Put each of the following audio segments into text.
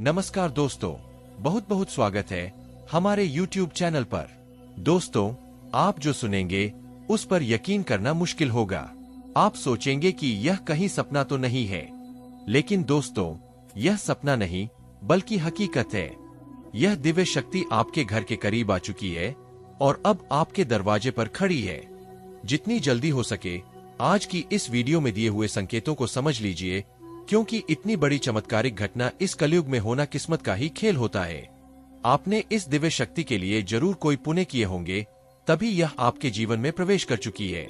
नमस्कार दोस्तों, बहुत बहुत स्वागत है हमारे YouTube चैनल पर। दोस्तों, आप जो सुनेंगे उस पर यकीन करना मुश्किल होगा। आप सोचेंगे कि यह कहीं सपना तो नहीं है, लेकिन दोस्तों, यह सपना नहीं बल्कि हकीकत है। यह दिव्य शक्ति आपके घर के करीब आ चुकी है और अब आपके दरवाजे पर खड़ी है। जितनी जल्दी हो सके आज की इस वीडियो में दिए हुए संकेतों को समझ लीजिए, क्योंकि इतनी बड़ी चमत्कारिक घटना इस कलयुग में होना किस्मत का ही खेल होता है। आपने इस दिव्य शक्ति के लिए जरूर कोई पुण्य किए होंगे, तभी यह आपके जीवन में प्रवेश कर चुकी है।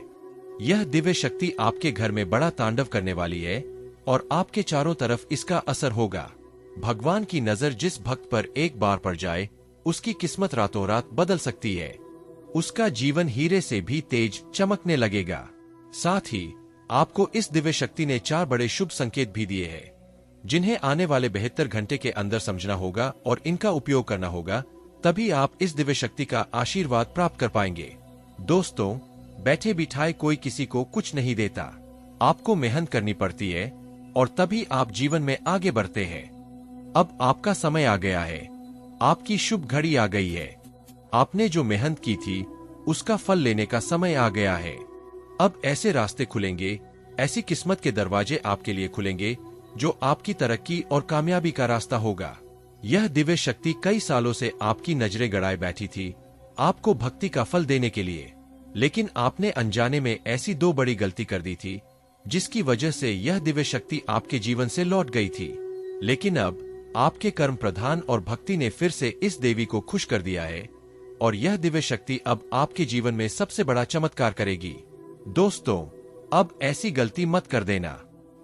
यह दिव्य शक्ति आपके घर में बड़ा तांडव करने वाली है और आपके चारों तरफ इसका असर होगा। भगवान की नजर जिस भक्त पर एक बार पड़ जाए, उसकी किस्मत रातों रात बदल सकती है। उसका जीवन हीरे से भी तेज चमकने लगेगा। साथ ही आपको इस दिव्य शक्ति ने 4 बड़े शुभ संकेत भी दिए हैं, जिन्हें आने वाले 72 घंटे के अंदर समझना होगा और इनका उपयोग करना होगा, तभी आप इस दिव्य शक्ति का आशीर्वाद प्राप्त कर पाएंगे। दोस्तों, बैठे बिठाए कोई किसी को कुछ नहीं देता। आपको मेहनत करनी पड़ती है और तभी आप जीवन में आगे बढ़ते हैं। अब आपका समय आ गया है, आपकी शुभ घड़ी आ गई है। आपने जो मेहनत की थी उसका फल लेने का समय आ गया है। अब ऐसे रास्ते खुलेंगे, ऐसी किस्मत के दरवाजे आपके लिए खुलेंगे जो आपकी तरक्की और कामयाबी का रास्ता होगा। यह दिव्य शक्ति कई सालों से आपकी नजरें गड़ाए बैठी थी, आपको भक्ति का फल देने के लिए, लेकिन आपने अनजाने में ऐसी 2 बड़ी गलती कर दी थी, जिसकी वजह से यह दिव्य शक्ति आपके जीवन से लौट गई थी। लेकिन अब आपके कर्म प्रधान और भक्ति ने फिर से इस देवी को खुश कर दिया है और यह दिव्य शक्ति अब आपके जीवन में सबसे बड़ा चमत्कार करेगी। दोस्तों, अब ऐसी गलती मत कर देना।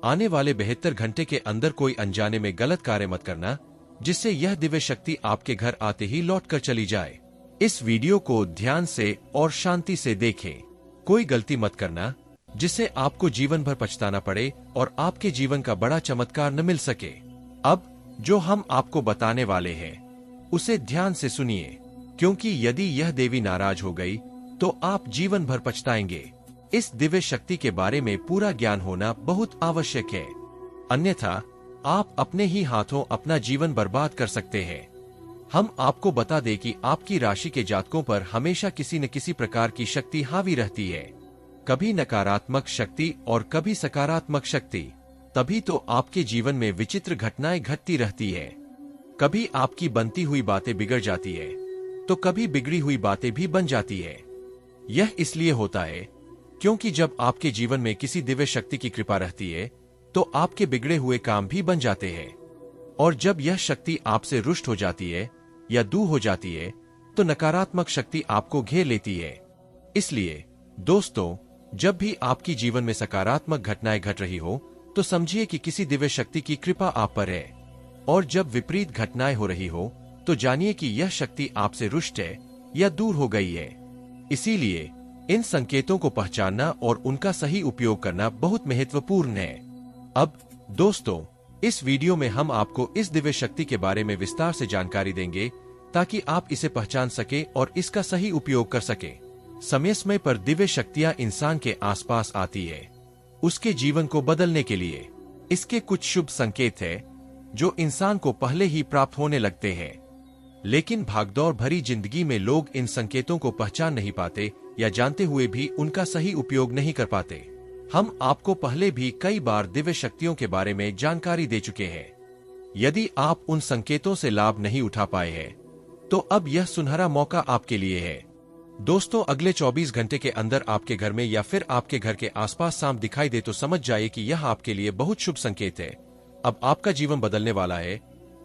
आने वाले 72 घंटे के अंदर कोई अनजाने में गलत कार्य मत करना, जिससे यह दिव्य शक्ति आपके घर आते ही लौट कर चली जाए। इस वीडियो को ध्यान से और शांति से देखें। कोई गलती मत करना जिससे आपको जीवन भर पछताना पड़े और आपके जीवन का बड़ा चमत्कार न मिल सके। अब जो हम आपको बताने वाले हैं उसे ध्यान से सुनिए, क्योंकि यदि यह देवी नाराज हो गई तो आप जीवन भर पछताएंगे। इस दिव्य शक्ति के बारे में पूरा ज्ञान होना बहुत आवश्यक है, अन्यथा आप अपने ही हाथों अपना जीवन बर्बाद कर सकते हैं। हम आपको बता दें कि आपकी राशि के जातकों पर हमेशा किसी न किसी प्रकार की शक्ति हावी रहती है, कभी नकारात्मक शक्ति और कभी सकारात्मक शक्ति। तभी तो आपके जीवन में विचित्र घटनाएं घटती रहती है। कभी आपकी बनती हुई बातें बिगड़ जाती है, तो कभी बिगड़ी हुई बातें भी बन जाती है। यह इसलिए होता है क्योंकि जब आपके जीवन में किसी दिव्य शक्ति की कृपा रहती है, तो आपके बिगड़े हुए काम भी बन जाते हैं। और जब यह शक्ति आपसे रुष्ट हो जाती है या दूर हो जाती है, तो नकारात्मक शक्ति आपको घेर लेती है। इसलिए दोस्तों, जब भी आपकी जीवन में सकारात्मक घटनाएं घट रही हो, तो समझिए कि किसी दिव्य शक्ति की कृपा आप पर है, और जब विपरीत घटनाएं हो रही हो, तो जानिए कि यह शक्ति आपसे रुष्ट है या दूर हो गई है। इसीलिए इन संकेतों को पहचानना और उनका सही उपयोग करना बहुत महत्वपूर्ण है। अब दोस्तों, इस वीडियो में हम आपको इस दिव्य शक्ति के बारे में विस्तार से जानकारी देंगे, ताकि आप इसे पहचान सके और इसका सही उपयोग कर सके। समय समय पर दिव्य शक्तियां इंसान के आसपास आती है, उसके जीवन को बदलने के लिए। इसके कुछ शुभ संकेत है जो इंसान को पहले ही प्राप्त होने लगते हैं, लेकिन भागदौड़ भरी जिंदगी में लोग इन संकेतों को पहचान नहीं पाते या जानते हुए भी उनका सही उपयोग नहीं कर पाते। हम आपको पहले भी कई बार दिव्य शक्तियों के बारे में जानकारी दे चुके हैं। यदि आप उन संकेतों से लाभ नहीं उठा पाए हैं, तो अब यह सुनहरा मौका आपके लिए है। दोस्तों, अगले 24 घंटे के अंदर आपके घर में या फिर आपके घर के आसपास सांप दिखाई दे तो समझ जाइए कि यह आपके लिए बहुत शुभ संकेत है। अब आपका जीवन बदलने वाला है।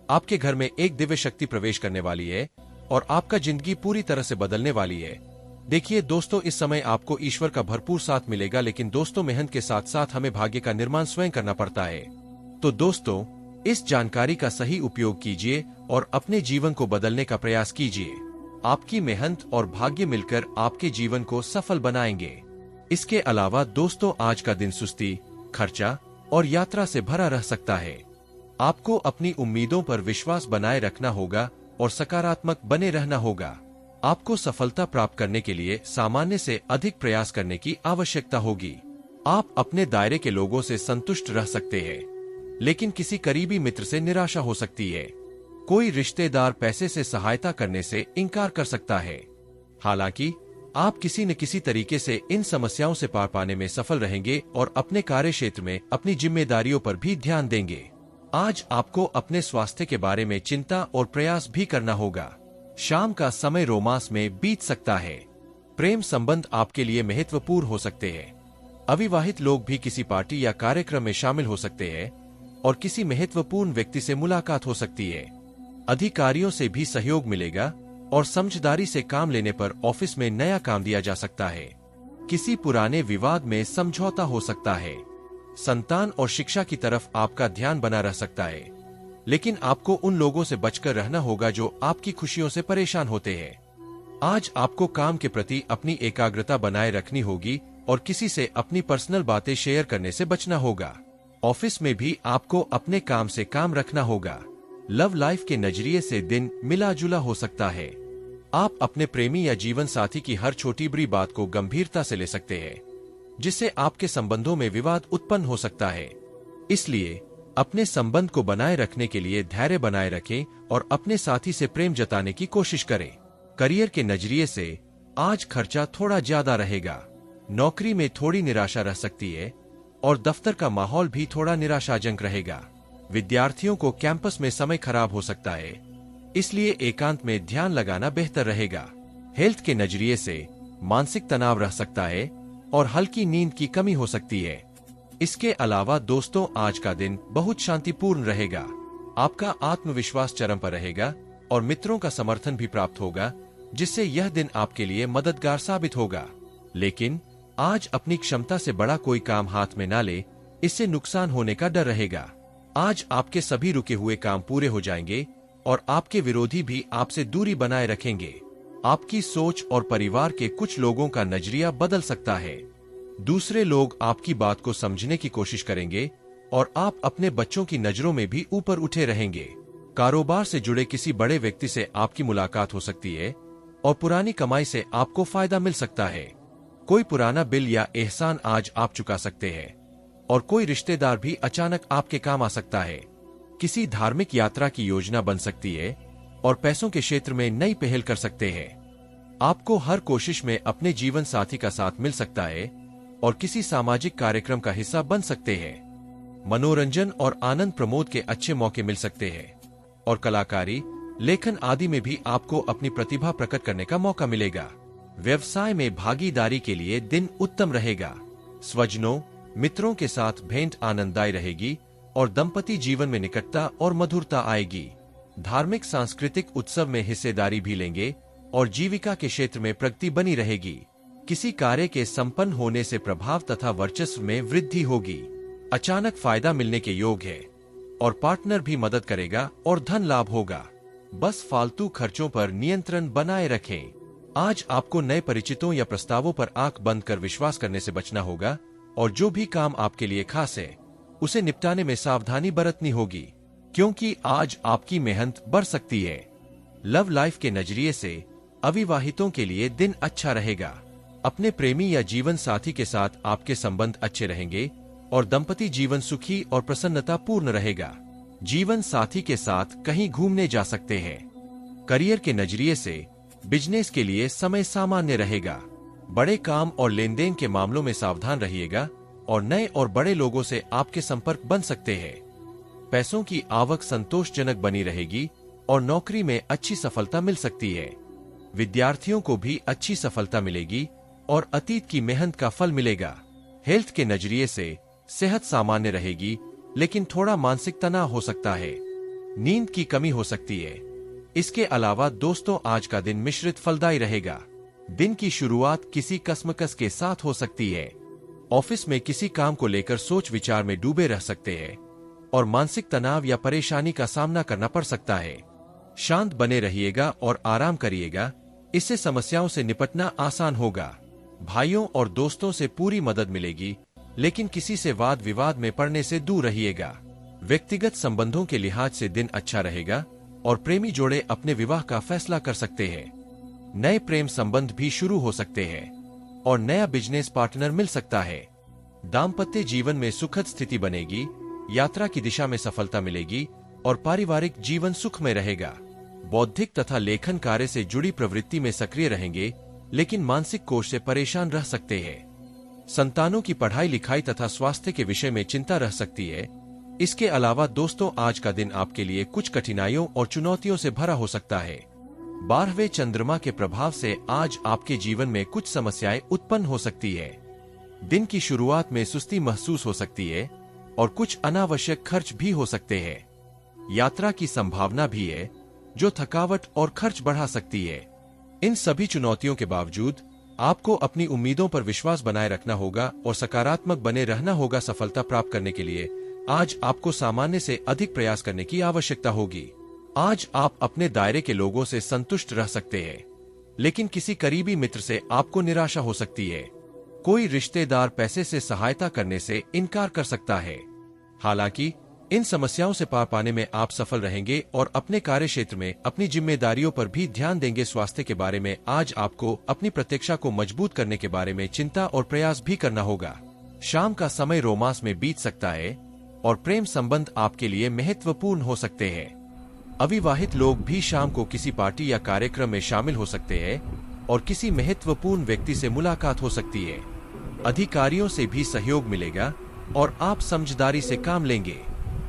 आपके घर में एक दिव्य शक्ति प्रवेश करने वाली है और आपका जिंदगी पूरी तरह से बदलने वाली है। देखिए दोस्तों, इस समय आपको ईश्वर का भरपूर साथ मिलेगा, लेकिन दोस्तों, मेहनत के साथ साथ हमें भाग्य का निर्माण स्वयं करना पड़ता है। तो दोस्तों, इस जानकारी का सही उपयोग कीजिए और अपने जीवन को बदलने का प्रयास कीजिए। आपकी मेहनत और भाग्य मिलकर आपके जीवन को सफल बनाएंगे। इसके अलावा दोस्तों, आज का दिन सुस्ती, खर्चा और यात्रा से भरा रह सकता है। आपको अपनी उम्मीदों पर विश्वास बनाए रखना होगा और सकारात्मक बने रहना होगा। आपको सफलता प्राप्त करने के लिए सामान्य से अधिक प्रयास करने की आवश्यकता होगी। आप अपने दायरे के लोगों से संतुष्ट रह सकते हैं, लेकिन किसी करीबी मित्र से निराशा हो सकती है। कोई रिश्तेदार पैसे से सहायता करने से इनकार कर सकता है। हालांकि आप किसी न किसी तरीके से इन समस्याओं से पार पाने में सफल रहेंगे और अपने कार्य क्षेत्र में अपनी जिम्मेदारियों पर भी ध्यान देंगे। आज आपको अपने स्वास्थ्य के बारे में चिंता और प्रयास भी करना होगा। शाम का समय रोमांस में बीत सकता है। प्रेम संबंध आपके लिए महत्वपूर्ण हो सकते हैं। अविवाहित लोग भी किसी पार्टी या कार्यक्रम में शामिल हो सकते हैं और किसी महत्वपूर्ण व्यक्ति से मुलाकात हो सकती है। अधिकारियों से भी सहयोग मिलेगा और समझदारी से काम लेने पर ऑफिस में नया काम दिया जा सकता है। किसी पुराने विवाद में समझौता हो सकता है। संतान और शिक्षा की तरफ आपका ध्यान बना रह सकता है, लेकिन आपको उन लोगों से बचकर रहना होगा जो आपकी खुशियों से परेशान होते हैं। आज आपको काम के प्रति अपनी एकाग्रता बनाए रखनी होगी और किसी से अपनी पर्सनल बातें शेयर करने से बचना होगा। ऑफिस में भी आपको अपने काम से काम रखना होगा। लव लाइफ के नजरिए से दिन मिला जुला हो सकता है। आप अपने प्रेमी या जीवन साथी की हर छोटी बड़ी बात को गंभीरता से ले सकते हैं, जिससे आपके संबंधों में विवाद उत्पन्न हो सकता है। इसलिए अपने संबंध को बनाए रखने के लिए धैर्य बनाए रखें और अपने साथी से प्रेम जताने की कोशिश करें। करियर के नजरिए से आज खर्चा थोड़ा ज्यादा रहेगा। नौकरी में थोड़ी निराशा रह सकती है और दफ्तर का माहौल भी थोड़ा निराशाजनक रहेगा। विद्यार्थियों को कैंपस में समय खराब हो सकता है, इसलिए एकांत में ध्यान लगाना बेहतर रहेगा। हेल्थ के नजरिए से मानसिक तनाव रह सकता है और हल्की नींद की कमी हो सकती है। इसके अलावा दोस्तों, आज का दिन बहुत शांतिपूर्ण रहेगा। आपका आत्मविश्वास चरम पर रहेगा और मित्रों का समर्थन भी प्राप्त होगा, जिससे यह दिन आपके लिए मददगार साबित होगा। लेकिन आज अपनी क्षमता से बड़ा कोई काम हाथ में ना ले, इससे नुकसान होने का डर रहेगा। आज आपके सभी रुके हुए काम पूरे हो जाएंगे और आपके विरोधी भी आपसे दूरी बनाए रखेंगे। आपकी सोच और परिवार के कुछ लोगों का नजरिया बदल सकता है। दूसरे लोग आपकी बात को समझने की कोशिश करेंगे और आप अपने बच्चों की नजरों में भी ऊपर उठे रहेंगे। कारोबार से जुड़े किसी बड़े व्यक्ति से आपकी मुलाकात हो सकती है और पुरानी कमाई से आपको फायदा मिल सकता है। कोई पुराना बिल या एहसान आज आप चुका सकते हैं और कोई रिश्तेदार भी अचानक आपके काम आ सकता है। किसी धार्मिक यात्रा की योजना बन सकती है और पैसों के क्षेत्र में नई पहल कर सकते हैं। आपको हर कोशिश में अपने जीवन साथी का साथ मिल सकता है और किसी सामाजिक कार्यक्रम का हिस्सा बन सकते हैं। मनोरंजन और आनंद प्रमोद के अच्छे मौके मिल सकते हैं और कलाकारी, लेखन आदि में भी आपको अपनी प्रतिभा प्रकट करने का मौका मिलेगा। व्यवसाय में भागीदारी के लिए दिन उत्तम रहेगा। स्वजनों, मित्रों के साथ भेंट आनंददायी रहेगी और दंपति जीवन में निकटता और मधुरता आएगी। धार्मिक सांस्कृतिक उत्सव में हिस्सेदारी भी लेंगे और जीविका के क्षेत्र में प्रगति बनी रहेगी। किसी कार्य के संपन्न होने से प्रभाव तथा वर्चस्व में वृद्धि होगी। अचानक फायदा मिलने के योग है और पार्टनर भी मदद करेगा और धन लाभ होगा। बस फालतू खर्चों पर नियंत्रण बनाए रखें। आज आपको नए परिचितों या प्रस्तावों पर आंख बंद कर विश्वास करने से बचना होगा और जो भी काम आपके लिए खास है उसे निपटाने में सावधानी बरतनी होगी, क्योंकि आज आपकी मेहनत बढ़ सकती है। लव लाइफ के नजरिए से अविवाहितों के लिए दिन अच्छा रहेगा। अपने प्रेमी या जीवन साथी के साथ आपके संबंध अच्छे रहेंगे और दंपति जीवन सुखी और प्रसन्नता पूर्ण रहेगा। जीवन साथी के साथ कहीं घूमने जा सकते हैं। करियर के नजरिए से बिजनेस के लिए समय सामान्य रहेगा। बड़े काम और लेन देन के मामलों में सावधान रहिएगा और नए और बड़े लोगों से आपके संपर्क बन सकते हैं। पैसों की आवक संतोषजनक बनी रहेगी और नौकरी में अच्छी सफलता मिल सकती है। विद्यार्थियों को भी अच्छी सफलता मिलेगी और अतीत की मेहनत का फल मिलेगा। हेल्थ के नजरिए से सेहत सामान्य रहेगी, लेकिन थोड़ा मानसिक तनाव हो सकता है। नींद की कमी हो सकती है। इसके अलावा दोस्तों, आज का दिन मिश्रित फलदायी रहेगा। दिन की शुरुआत किसी कसमकस के साथ हो सकती है। ऑफिस में किसी काम को लेकर सोच विचार में डूबे रह सकते हैं और मानसिक तनाव या परेशानी का सामना करना पड़ सकता है। शांत बने रहिएगा और आराम करिएगा, इससे समस्याओं से निपटना आसान होगा। भाइयों और दोस्तों से पूरी मदद मिलेगी, लेकिन किसी से वाद विवाद में पड़ने से दूर रहिएगा। व्यक्तिगत संबंधों के लिहाज से दिन अच्छा रहेगा और प्रेमी जोड़े अपने विवाह का फैसला कर सकते हैं। नए प्रेम संबंध भी शुरू हो सकते हैं और नया बिजनेस पार्टनर मिल सकता है। दाम्पत्य जीवन में सुखद स्थिति बनेगी, यात्रा की दिशा में सफलता मिलेगी और पारिवारिक जीवन सुख में रहेगा। बौद्धिक तथा लेखन कार्य से जुड़ी प्रवृत्ति में सक्रिय रहेंगे, लेकिन मानसिक कोष से परेशान रह सकते हैं। संतानों की पढ़ाई लिखाई तथा स्वास्थ्य के विषय में चिंता रह सकती है। इसके अलावा दोस्तों, आज का दिन आपके लिए कुछ कठिनाइयों और चुनौतियों से भरा हो सकता है। 12वें चंद्रमा के प्रभाव से आज आपके जीवन में कुछ समस्याएं उत्पन्न हो सकती है। दिन की शुरुआत में सुस्ती महसूस हो सकती है और कुछ अनावश्यक खर्च भी हो सकते हैं। यात्रा की संभावना भी है, जो थकावट और खर्च बढ़ा सकती है। इन सभी चुनौतियों के बावजूद आपको अपनी उम्मीदों पर विश्वास बनाए रखना होगा और सकारात्मक बने रहना होगा। सफलता प्राप्त करने के लिए आज आपको सामान्य से अधिक प्रयास करने की आवश्यकता होगी। आज आप अपने दायरे के लोगों से संतुष्ट रह सकते हैं, लेकिन किसी करीबी मित्र से आपको निराशा हो सकती है। कोई रिश्तेदार पैसे से सहायता करने से इनकार कर सकता है। हालांकि इन समस्याओं से पार पाने में आप सफल रहेंगे और अपने कार्य क्षेत्र में अपनी जिम्मेदारियों पर भी ध्यान देंगे। स्वास्थ्य के बारे में आज आपको अपनी प्रतिरक्षा को मजबूत करने के बारे में चिंता और प्रयास भी करना होगा। शाम का समय रोमांस में बीत सकता है और प्रेम संबंध आपके लिए महत्वपूर्ण हो सकते हैं। अविवाहित लोग भी शाम को किसी पार्टी या कार्यक्रम में शामिल हो सकते हैं और किसी महत्वपूर्ण व्यक्ति से मुलाकात हो सकती है। अधिकारियों से भी सहयोग मिलेगा और आप समझदारी से काम लेंगे।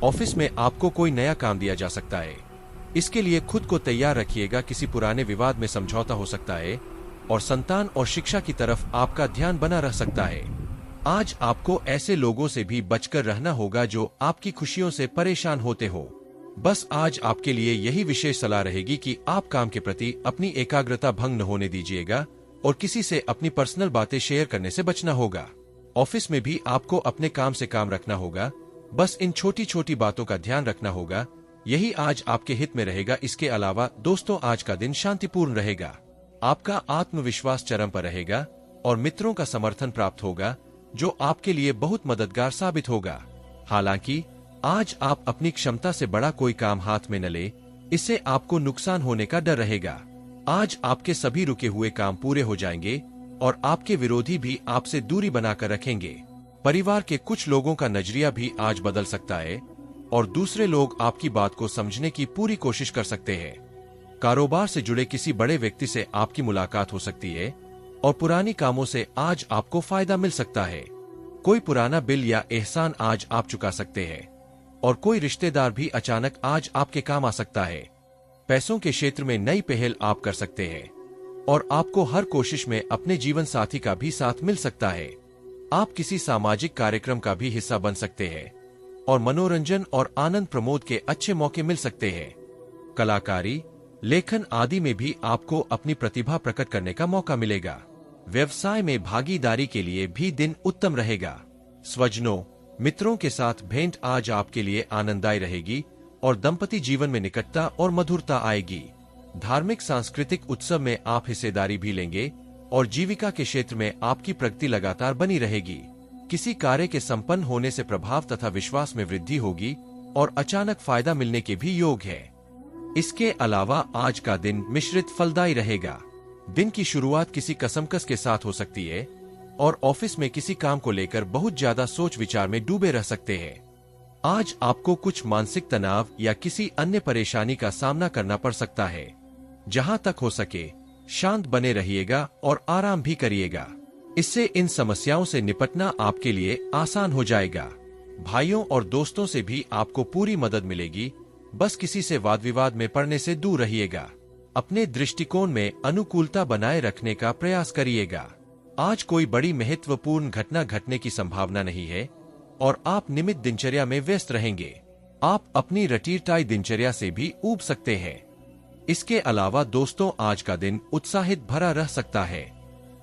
ऑफिस में आपको कोई नया काम दिया जा सकता है, इसके लिए खुद को तैयार रखिएगा। किसी पुराने विवाद में समझौता हो सकता है और संतान और शिक्षा की तरफ आपका ध्यान बना रह सकता है। आज आपको ऐसे लोगों से भी बचकर रहना होगा जो आपकी खुशियों से परेशान होते हो। बस आज आपके लिए यही विशेष सलाह रहेगी कि आप काम के प्रति अपनी एकाग्रता भंग न होने दीजिएगा और किसी से अपनी पर्सनल बातें शेयर करने से बचना होगा। ऑफिस में भी आपको अपने काम से काम रखना होगा। बस इन छोटी छोटी बातों का ध्यान रखना होगा, यही आज आपके हित में रहेगा। इसके अलावा दोस्तों, आज का दिन शांतिपूर्ण रहेगा। आपका आत्मविश्वास चरम पर रहेगा और मित्रों का समर्थन प्राप्त होगा, जो आपके लिए बहुत मददगार साबित होगा। हालांकि आज आप अपनी क्षमता से बड़ा कोई काम हाथ में न ले, इससे आपको नुकसान होने का डर रहेगा। आज आपके सभी रुके हुए काम पूरे हो जाएंगे और आपके विरोधी भी आपसे दूरी बनाकर रखेंगे। परिवार के कुछ लोगों का नजरिया भी आज बदल सकता है और दूसरे लोग आपकी बात को समझने की पूरी कोशिश कर सकते हैं। कारोबार से जुड़े किसी बड़े व्यक्ति से आपकी मुलाकात हो सकती है और पुरानी कामों से आज आपको फायदा मिल सकता है। कोई पुराना बिल या एहसान आज आप चुका सकते हैं और कोई रिश्तेदार भी अचानक आज आपके काम आ सकता है। पैसों के क्षेत्र में नई पहल आप कर सकते हैं और आपको हर कोशिश में अपने जीवन साथी का भी साथ मिल सकता है। आप किसी सामाजिक कार्यक्रम का भी हिस्सा बन सकते हैं और मनोरंजन और आनंद प्रमोद के अच्छे मौके मिल सकते हैं। कलाकारी, लेखन आदि में भी आपको अपनी प्रतिभा प्रकट करने का मौका मिलेगा। व्यवसाय में भागीदारी के लिए भी दिन उत्तम रहेगा। स्वजनों, मित्रों के साथ भेंट आज आपके लिए आनंददायी रहेगी और दंपति जीवन में निकटता और मधुरता आएगी। धार्मिक सांस्कृतिक उत्सव में आप हिस्सेदारी भी लेंगे और जीविका के क्षेत्र में आपकी प्रगति लगातार बनी रहेगी। किसी कार्य के संपन्न होने से प्रभाव तथा विश्वास में वृद्धि होगी और अचानक फायदा मिलने के भी योग है। इसके अलावा आज का दिन मिश्रित फलदायी रहेगा। दिन की शुरुआत किसी कसमकस के साथ हो सकती है और ऑफिस में किसी काम को लेकर बहुत ज्यादा सोच विचार में डूबे रह सकते हैं। आज आपको कुछ मानसिक तनाव या किसी अन्य परेशानी का सामना करना पड़ सकता है। जहां तक हो सके शांत बने रहिएगा और आराम भी करिएगा। इससे इन समस्याओं से निपटना आपके लिए आसान हो जाएगा। भाइयों और दोस्तों से भी आपको पूरी मदद मिलेगी। बस किसी से वाद विवाद में पड़ने से दूर रहिएगा। अपने दृष्टिकोण में अनुकूलता बनाए रखने का प्रयास करिएगा। आज कोई बड़ी महत्वपूर्ण घटना घटने की संभावना नहीं है और आप नियमित दिनचर्या में व्यस्त रहेंगे। आप अपनी रटीटाई दिनचर्या से भी ऊब सकते हैं। इसके अलावा दोस्तों, आज का दिन उत्साहित भरा रह सकता है।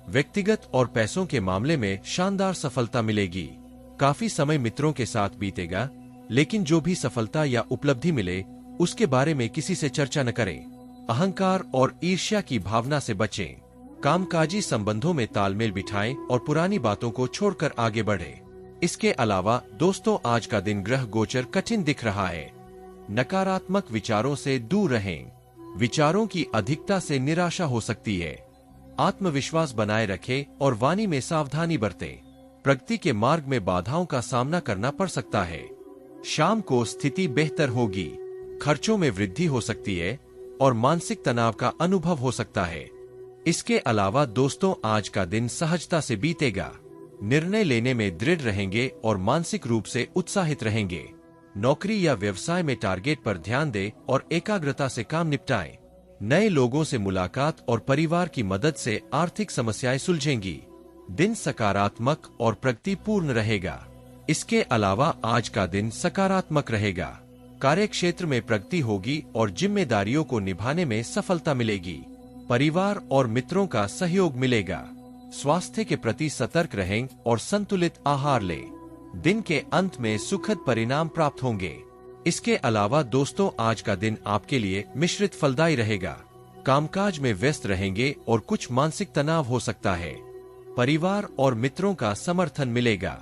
व्यक्तिगत और पैसों के मामले में शानदार सफलता मिलेगी। काफी समय मित्रों के साथ बीतेगा, लेकिन जो भी सफलता या उपलब्धि मिले उसके बारे में किसी से चर्चा न करें। अहंकार और ईर्ष्या की भावना से बचें। कामकाजी संबंधों में तालमेल बिठाएं और पुरानी बातों को छोड़कर आगे बढ़ें। इसके अलावा दोस्तों, आज का दिन ग्रह गोचर कठिन दिख रहा है। नकारात्मक विचारों से दूर रहें। विचारों की अधिकता से निराशा हो सकती है। आत्मविश्वास बनाए रखें और वाणी में सावधानी बरतें। प्रगति के मार्ग में बाधाओं का सामना करना पड़ सकता है। शाम को स्थिति बेहतर होगी। खर्चों में वृद्धि हो सकती है और मानसिक तनाव का अनुभव हो सकता है। इसके अलावा दोस्तों, आज का दिन सहजता से बीतेगा। निर्णय लेने में दृढ़ रहेंगे और मानसिक रूप से उत्साहित रहेंगे। नौकरी या व्यवसाय में टारगेट पर ध्यान दें और एकाग्रता से काम निपटाएं। नए लोगों से मुलाकात और परिवार की मदद से आर्थिक समस्याएं सुलझेंगी। दिन सकारात्मक और प्रगतिपूर्ण रहेगा। इसके अलावा आज का दिन सकारात्मक रहेगा। कार्यक्षेत्र में प्रगति होगी और जिम्मेदारियों को निभाने में सफलता मिलेगी। परिवार और मित्रों का सहयोग मिलेगा। स्वास्थ्य के प्रति सतर्क रहें और संतुलित आहार लें। दिन के अंत में सुखद परिणाम प्राप्त होंगे। इसके अलावा दोस्तों, आज का दिन आपके लिए मिश्रित फलदायी रहेगा। कामकाज में व्यस्त रहेंगे और कुछ मानसिक तनाव हो सकता है। परिवार और मित्रों का समर्थन मिलेगा।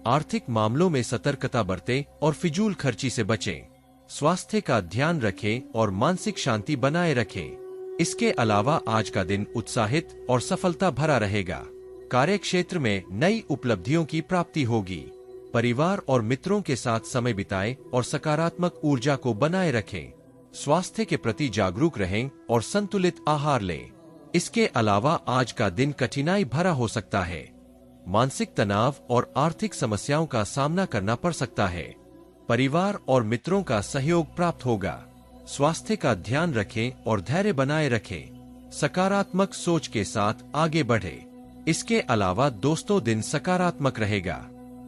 आर्थिक मामलों में सतर्कता बरतें और फिजूल खर्ची से बचें। स्वास्थ्य का ध्यान रखें और मानसिक शांति बनाए रखें। इसके अलावा आज का दिन उत्साहित और सफलता भरा रहेगा। कार्यक्षेत्र में नई उपलब्धियों की प्राप्ति होगी। परिवार और मित्रों के साथ समय बिताएं और सकारात्मक ऊर्जा को बनाए रखें। स्वास्थ्य के प्रति जागरूक रहें और संतुलित आहार लें। इसके अलावा आज का दिन कठिनाई भरा हो सकता है। मानसिक तनाव और आर्थिक समस्याओं का सामना करना पड़ सकता है। परिवार और मित्रों का सहयोग प्राप्त होगा। स्वास्थ्य का ध्यान रखें और धैर्य बनाए रखें। सकारात्मक सोच के साथ आगे बढ़े। इसके अलावा दोस्तों, दिन सकारात्मक रहेगा।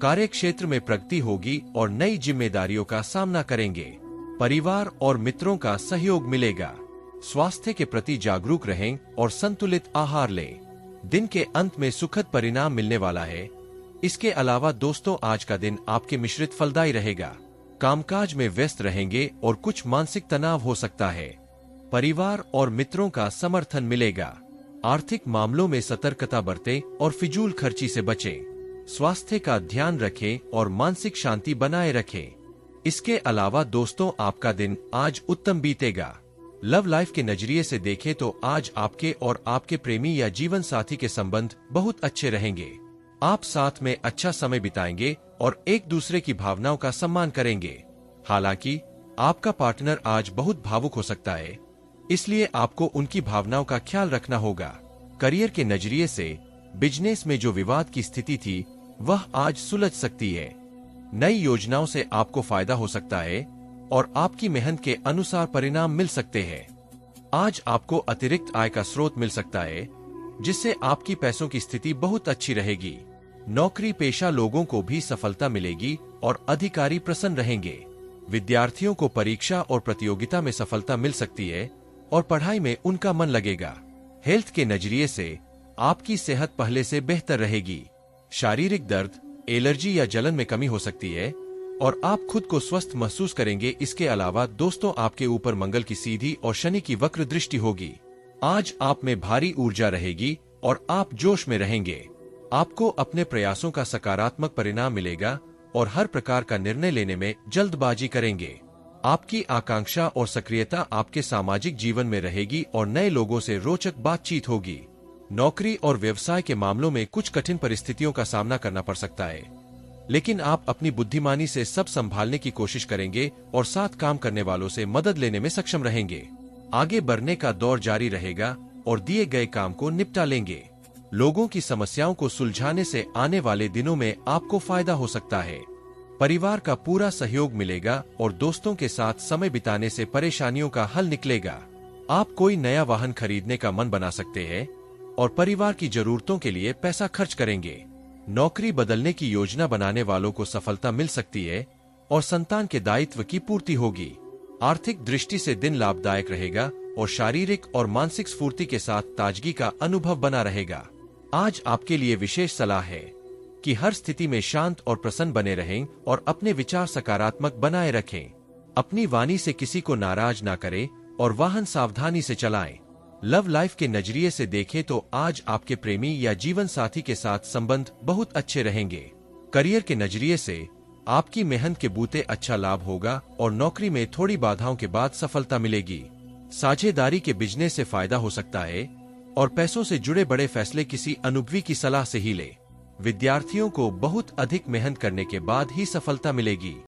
कार्यक्षेत्र में प्रगति होगी और नई जिम्मेदारियों का सामना करेंगे। परिवार और मित्रों का सहयोग मिलेगा। स्वास्थ्य के प्रति जागरूक रहें और संतुलित आहार लें। दिन के अंत में सुखद परिणाम मिलने वाला है। इसके अलावा दोस्तों, आज का दिन आपके मिश्रित फलदायी रहेगा। कामकाज में व्यस्त रहेंगे और कुछ मानसिक तनाव हो सकता है। परिवार और मित्रों का समर्थन मिलेगा। आर्थिक मामलों में सतर्कता बरतें और फिजूल खर्ची से बचें। स्वास्थ्य का ध्यान रखें और मानसिक शांति बनाए रखें। इसके अलावा दोस्तों, आपका दिन आज उत्तम बीतेगा। लव लाइफ के नजरिए से देखें तो आज आपके और आपके प्रेमी या जीवन साथी के संबंध बहुत अच्छे रहेंगे। आप साथ में अच्छा समय बिताएंगे और एक दूसरे की भावनाओं का सम्मान करेंगे। हालांकि आपका पार्टनर आज बहुत भावुक हो सकता है, इसलिए आपको उनकी भावनाओं का ख्याल रखना होगा। करियर के नजरिए से बिजनेस में जो विवाद की स्थिति थी, वह आज सुलझ सकती है। नई योजनाओं से आपको फायदा हो सकता है और आपकी मेहनत के अनुसार परिणाम मिल सकते हैं। आज आपको अतिरिक्त आय का स्रोत मिल सकता है, जिससे आपकी पैसों की स्थिति बहुत अच्छी रहेगी। नौकरी पेशा लोगों को भी सफलता मिलेगी और अधिकारी प्रसन्न रहेंगे। विद्यार्थियों को परीक्षा और प्रतियोगिता में सफलता मिल सकती है और पढ़ाई में उनका मन लगेगा। हेल्थ के नजरिए से आपकी सेहत पहले से बेहतर रहेगी। शारीरिक दर्द, एलर्जी या जलन में कमी हो सकती है और आप खुद को स्वस्थ महसूस करेंगे। इसके अलावा दोस्तों, आपके ऊपर मंगल की सीधी और शनि की वक्र दृष्टि होगी। आज आप में भारी ऊर्जा रहेगी और आप जोश में रहेंगे। आपको अपने प्रयासों का सकारात्मक परिणाम मिलेगा और हर प्रकार का निर्णय लेने में जल्दबाजी करेंगे। आपकी आकांक्षा और सक्रियता आपके सामाजिक जीवन में रहेगी और नए लोगों से रोचक बातचीत होगी। नौकरी और व्यवसाय के मामलों में कुछ कठिन परिस्थितियों का सामना करना पड़ सकता है, लेकिन आप अपनी बुद्धिमानी से सब संभालने की कोशिश करेंगे और साथ काम करने वालों से मदद लेने में सक्षम रहेंगे। आगे बढ़ने का दौर जारी रहेगा और दिए गए काम को निपटा लेंगे। लोगों की समस्याओं को सुलझाने से आने वाले दिनों में आपको फायदा हो सकता है। परिवार का पूरा सहयोग मिलेगा और दोस्तों के साथ समय बिताने से परेशानियों का हल निकलेगा। आप कोई नया वाहन खरीदने का मन बना सकते हैं और परिवार की जरूरतों के लिए पैसा खर्च करेंगे। नौकरी बदलने की योजना बनाने वालों को सफलता मिल सकती है और संतान के दायित्व की पूर्ति होगी। आर्थिक दृष्टि से दिन लाभदायक रहेगा और शारीरिक और मानसिक स्फूर्ति के साथ ताजगी का अनुभव बना रहेगा। आज आपके लिए विशेष सलाह है कि हर स्थिति में शांत और प्रसन्न बने रहें और अपने विचार सकारात्मक बनाए रखें। अपनी वाणी से किसी को नाराज ना करें और वाहन सावधानी से चलाएं। लव लाइफ के नजरिए से देखें तो आज आपके प्रेमी या जीवन साथी के साथ संबंध बहुत अच्छे रहेंगे। करियर के नजरिए से आपकी मेहनत के बूते अच्छा लाभ होगा और नौकरी में थोड़ी बाधाओं के बाद सफलता मिलेगी। साझेदारी के बिजनेस से फायदा हो सकता है और पैसों से जुड़े बड़े फैसले किसी अनुभवी की सलाह से ही ले। विद्यार्थियों को बहुत अधिक मेहनत करने के बाद ही सफलता मिलेगी।